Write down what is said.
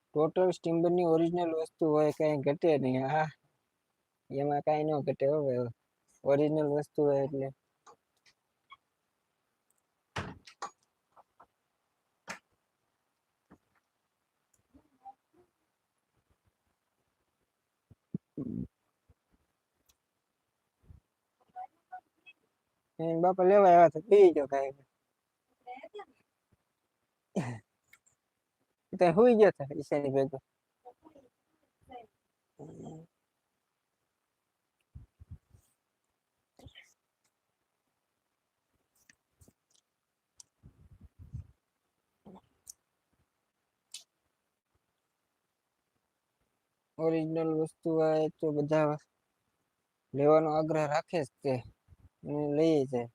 Total સ્ટીમ્બર ની original વસ્તુ હોય કઈ ઘટે નહીં. હા એમાં કઈ ન ઘટે હવે ઓરિજિનલ વસ્તુ હોય એટલે. બાપા લેવા આવ્યા તો પી ગયો કઈ હુઈ ગયો હતા ઈશાની ભેગો. ઓરિજિનલ વસ્તુ હોય તો બધા લેવાનો આગ્રહ રાખે જ તે લઈ જાય.